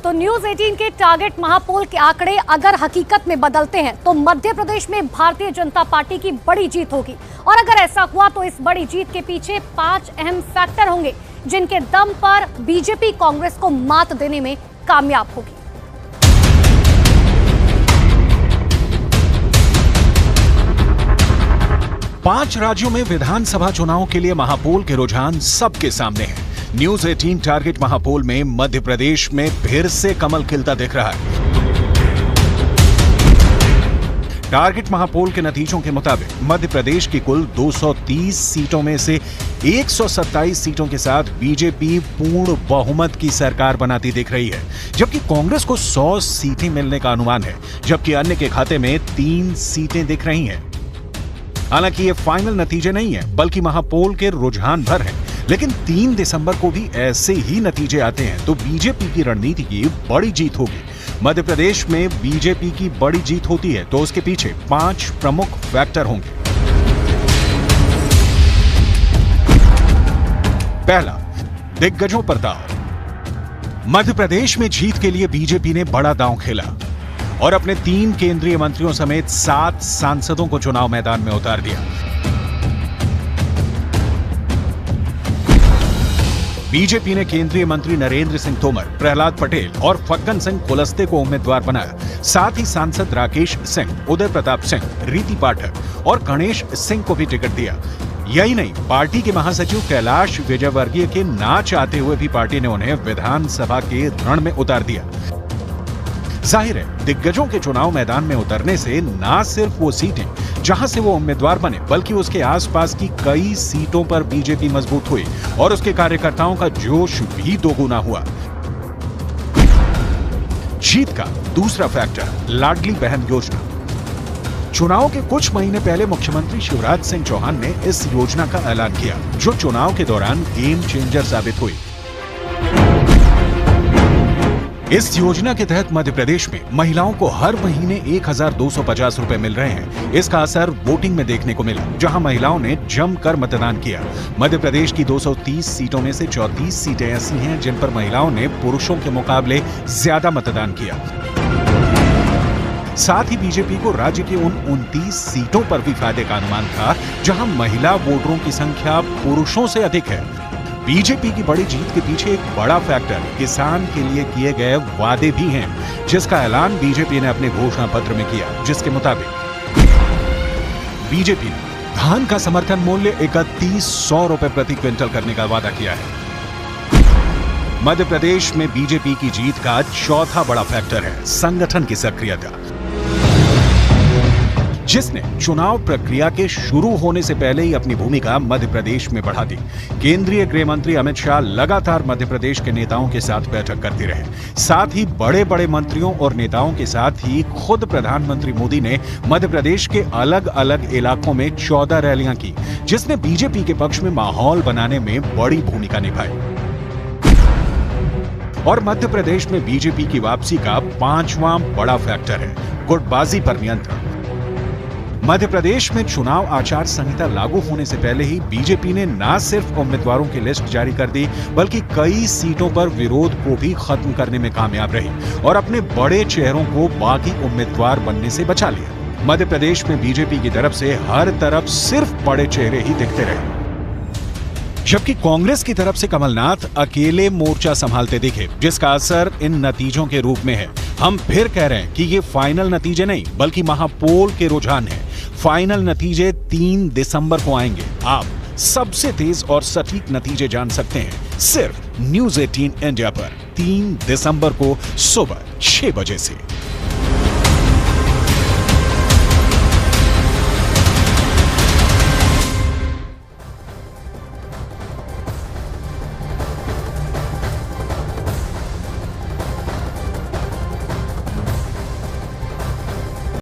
तो न्यूज 18 के टारगेट महापोल के आंकड़े अगर हकीकत में बदलते हैं तो मध्य प्रदेश में भारतीय जनता पार्टी की बड़ी जीत होगी। और अगर ऐसा हुआ तो इस बड़ी जीत के पीछे 5 अहम फैक्टर होंगे जिनके दम पर बीजेपी कांग्रेस को मात देने में कामयाब होगी। पांच राज्यों में विधानसभा चुनाव के लिए महापोल के रुझान सबके सामने हैं। न्यूज 18 टारगेट महापोल में मध्य प्रदेश में फिर से कमल खिलता दिख रहा है। टारगेट महापोल के नतीजों के मुताबिक मध्य प्रदेश की कुल 230 सीटों में से 127 सीटों के साथ बीजेपी पूर्ण बहुमत की सरकार बनाती दिख रही है, जबकि कांग्रेस को 100 सीटें मिलने का अनुमान है, जबकि अन्य के खाते में 3 सीटें दिख रही हैं। हालांकि ये फाइनल नतीजे नहीं है, बल्कि महापोल के रुझान भर हैं। लेकिन 3 दिसंबर को भी ऐसे ही नतीजे आते हैं तो बीजेपी की रणनीति की बड़ी जीत होगी। मध्य प्रदेश में बीजेपी की बड़ी जीत होती है तो उसके पीछे 5 प्रमुख फैक्टर होंगे। पहला, दिग्गजों पर दांव। मध्य प्रदेश में जीत के लिए बीजेपी ने बड़ा दांव खेला और अपने 3 केंद्रीय मंत्रियों समेत 7 सांसदों को चुनाव मैदान में उतार दिया। बीजेपी ने केंद्रीय मंत्री नरेंद्र सिंह तोमर, प्रहलाद पटेल और फग्गन सिंह कुलस्ते को उम्मीदवार बनाया। साथ ही सांसद राकेश सिंह, उदय प्रताप सिंह, रीति पाठक और गणेश सिंह को भी टिकट दिया। यही नहीं, पार्टी के महासचिव कैलाश विजयवर्गीय के ना चाहते हुए भी पार्टी ने उन्हें विधानसभा के रण में उतार दिया। जाहिर है, दिग्गजों के चुनाव मैदान में उतरने से ना सिर्फ वो सीटें जहां से वो उम्मीदवार बने, बल्कि उसके आसपास की कई सीटों पर बीजेपी मजबूत हुई और उसके कार्यकर्ताओं का जोश भी दोगुना हुआ। जीत का दूसरा फैक्टर, लाडली बहन योजना। चुनाव के कुछ महीने पहले मुख्यमंत्री शिवराज सिंह चौहान ने इस योजना का ऐलान किया, जो चुनाव के दौरान गेम चेंजर साबित हुई। इस योजना के तहत मध्य प्रदेश में महिलाओं को हर महीने 1250 रुपए मिल रहे हैं। इसका असर वोटिंग में देखने को मिला, जहां महिलाओं ने जमकर मतदान किया। मध्य प्रदेश की 230 सीटों में से 34 सीटें ऐसी हैं जिन पर महिलाओं ने पुरुषों के मुकाबले ज्यादा मतदान किया। साथ ही बीजेपी को राज्य की उन 29 सीटों पर भी फायदे का अनुमान था जहां महिला वोटरों की संख्या पुरुषों से अधिक है। बीजेपी की बड़ी जीत के पीछे एक बड़ा फैक्टर किसान के लिए किए गए वादे भी हैं, जिसका ऐलान बीजेपी ने अपने घोषणा पत्र में किया, जिसके मुताबिक बीजेपी ने धान का समर्थन मूल्य 3100 रुपए प्रति क्विंटल करने का वादा किया है। मध्य प्रदेश में बीजेपी की जीत का चौथा बड़ा फैक्टर है संगठन की सक्रियता, जिसने चुनाव प्रक्रिया के शुरू होने से पहले ही अपनी भूमिका मध्य प्रदेश में बढ़ा दी। केंद्रीय गृह मंत्री अमित शाह लगातार मध्य प्रदेश के नेताओं के साथ बैठक करते रहे। साथ ही बड़े बड़े मंत्रियों और नेताओं के साथ ही खुद प्रधानमंत्री मोदी ने मध्य प्रदेश के अलग अलग इलाकों में 14 रैलियां की, जिसने बीजेपी के पक्ष में माहौल बनाने में बड़ी भूमिका निभाई। और मध्य प्रदेश में बीजेपी की वापसी का 5वां बड़ा फैक्टर है गुटबाजी पर नियंत्रण। मध्य प्रदेश में चुनाव आचार संहिता लागू होने से पहले ही बीजेपी ने न सिर्फ उम्मीदवारों की लिस्ट जारी कर दी, बल्कि कई सीटों पर विरोध को भी खत्म करने में कामयाब रही और अपने बड़े चेहरों को बाकी उम्मीदवार बनने से बचा लिया। मध्य प्रदेश में बीजेपी की तरफ से हर तरफ सिर्फ बड़े चेहरे ही दिखते रहे, जबकि कांग्रेस की तरफ से कमलनाथ अकेले मोर्चा संभालते दिखे, जिसका असर इन नतीजों के रूप में है। हम फिर कह रहे हैं कि ये फाइनल नतीजे नहीं, बल्कि महापोल के रुझान हैं। फाइनल नतीजे 3 दिसंबर को आएंगे। आप सबसे तेज और सटीक नतीजे जान सकते हैं सिर्फ न्यूज 18 इंडिया पर 3 दिसंबर को सुबह 6 बजे से।